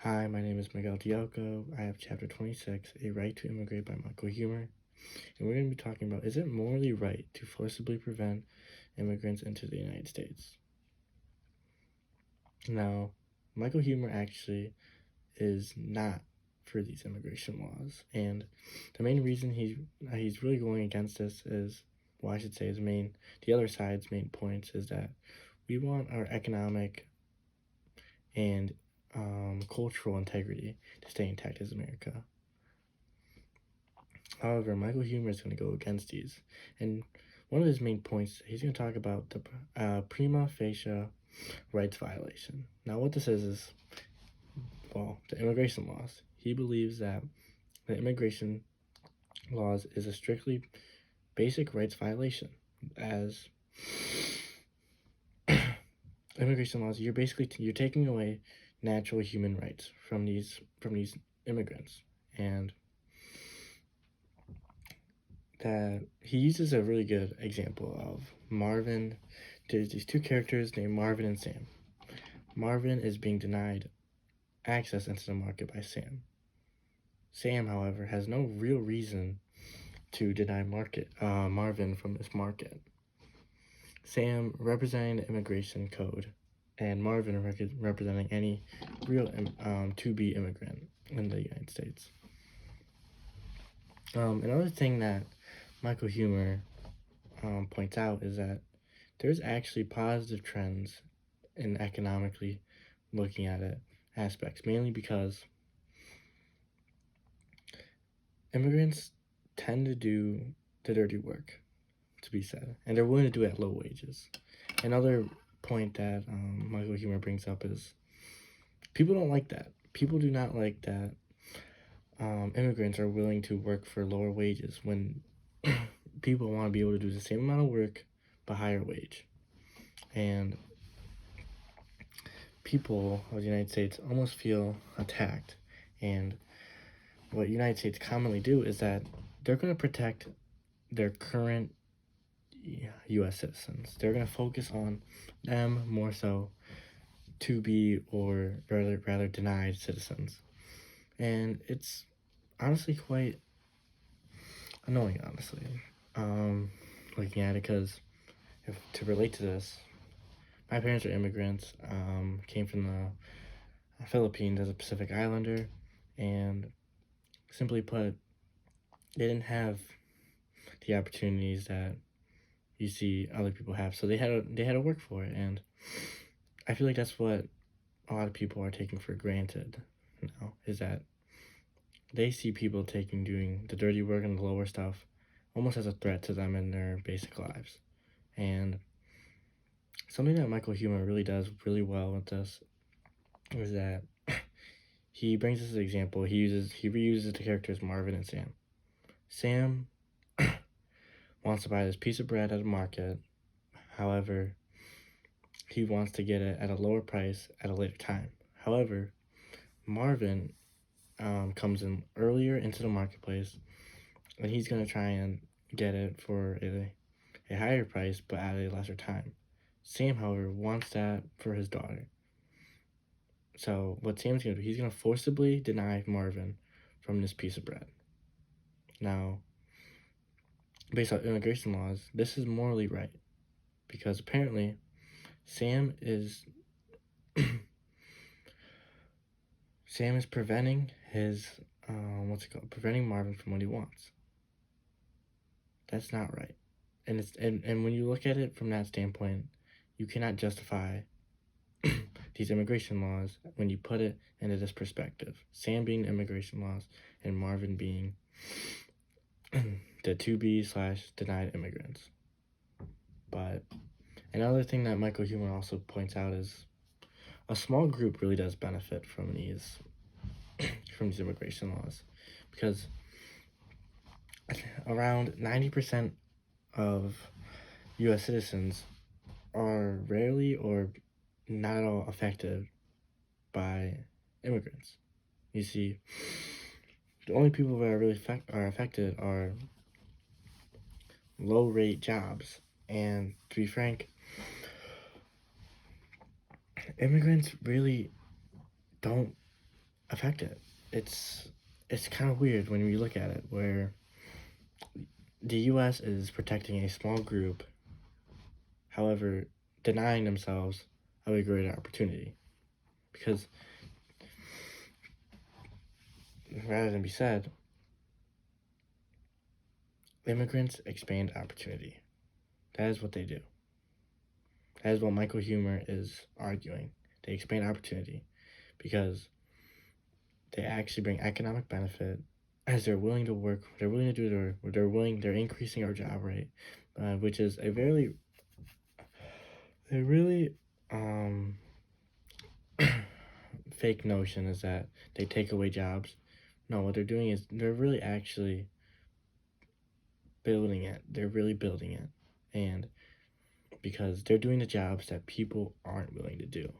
Hi, my name is Miguel Dialco. I have Chapter 26, A Right to Immigrate by Michael Huemer. And we're going to be talking about, is it morally right to forcibly prevent immigrants into the United States? Now, Michael Huemer actually is not for these immigration laws. And the main reason he's really going against this is, well, I should say the other side's main points is that we want our economic and cultural integrity to stay intact as America. However, Michael Huemer is going to go against these. And one of his main points, he's going to talk about the prima facie rights violation. Now, what this is, well, the immigration laws. He believes that the immigration laws is a strictly basic rights violation. As immigration laws, you're taking away natural human rights from these immigrants, and that he uses a really good example of Marvin. There's these two characters named Marvin and Sam. Marvin is being denied access into the market by Sam. Sam, however, has no real reason to deny Marvin from this market. Sam representing the immigration code, and Marvin representing any real to-be immigrant in the United States. Another thing that Michael Huemer points out is that there's actually positive trends in economically looking at it aspects, mainly because immigrants tend to do the dirty work, to be said, and they're willing to do it at low wages. Another point that Michael Huemer brings up is people don't like that. People do not like that immigrants are willing to work for lower wages when people want to be able to do the same amount of work but higher wage. And people of the United States almost feel attacked. And what United States commonly do is that they're going to protect their current U.S. citizens. They're going to focus on them more so to be or rather denied citizens. And it's honestly quite annoying, honestly, looking at it, because to relate to this, my parents are immigrants, came from the Philippines as a Pacific Islander, and simply put, they didn't have the opportunities that you see other people have, so they had to work for it, and I feel like that's what a lot of people are taking for granted now, is that they see people doing the dirty work and the lower stuff almost as a threat to them in their basic lives. And something that Michael Huemer really does really well with this is that he brings us an example. He reuses the characters Marvin and Sam. Sam wants to buy this piece of bread at a market. However, he wants to get it at a lower price at a later time. However, Marvin comes in earlier into the marketplace, and he's going to try and get it for a higher price, but at a lesser time. Sam, however, wants that for his daughter. So what Sam's going to do, he's going to forcibly deny Marvin from this piece of bread. Now, based on immigration laws, this is morally right, because apparently Sam is preventing his preventing Marvin from what he wants. That's not right. And when you look at it from that standpoint, you cannot justify these immigration laws when you put it into this perspective. Sam being immigration laws and Marvin being the to-be/denied immigrants. But another thing that Michael Huemer also points out is a small group really does benefit from these immigration laws, because around 90% of U.S. citizens are rarely or not at all affected by immigrants. You see, the only people that are really affected are low-rate jobs, and to be frank, immigrants really don't affect it. It's kind of weird when we look at it, where the U.S. is protecting a small group, however, denying themselves of a greater opportunity. Because rather than be said, immigrants expand opportunity. That is what they do. That is what Michael Humer is arguing. They expand opportunity because they actually bring economic benefit as they're willing to work, they're willing to do they're increasing our job rate, which is a really fake notion is that they take away jobs. No, what they're doing is they're really actually building it. They're really building it. And because they're doing the jobs that people aren't willing to do.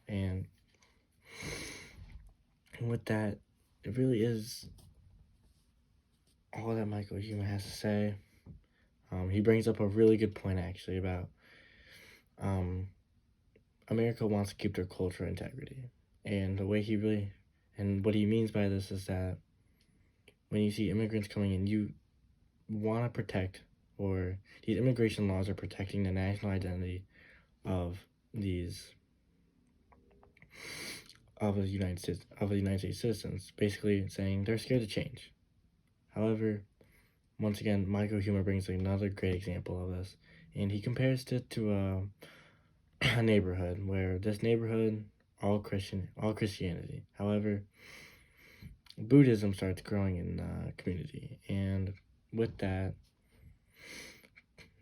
And with that, it really is all that Michael Hume has to say. He brings up a really good point actually about America wants to keep their cultural integrity. And the way and what he means by this is that when you see immigrants coming in, you want to protect, or these immigration laws are protecting the national identity of these of the United States citizens, basically saying they're scared to change. However, once again, Michael Humer brings another great example of this, and he compares it to a neighborhood where this neighborhood all Christianity. However, Buddhism starts growing in the community, and with that,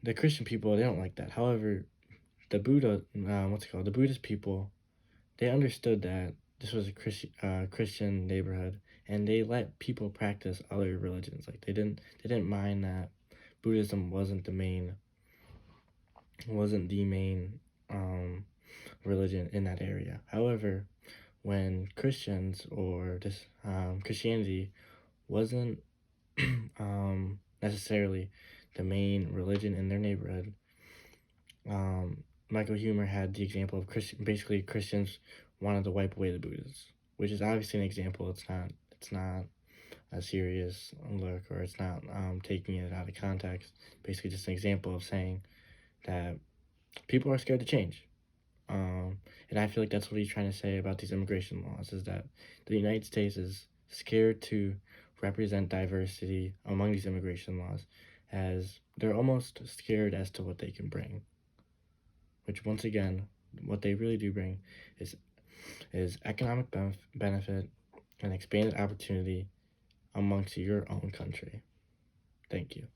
the Christian people they don't like that. However, the the Buddhist people, they understood that this was a Christian neighborhood, and they let people practice other religions. Like they didn't mind that Buddhism wasn't the main religion in that area. However, when Christians or this Christianity wasn't necessarily the main religion in their neighborhood, Michael Humer had the example of basically Christians wanted to wipe away the Buddhists, which is obviously an example. It's not a serious look, or it's not taking it out of context. Basically, just an example of saying that people are scared to change. And I feel like that's what he's trying to say about these immigration laws, is that the United States is scared to represent diversity among these immigration laws, as they're almost scared as to what they can bring. Which, once again, what they really do bring is economic benefit and expanded opportunity amongst your own country. Thank you.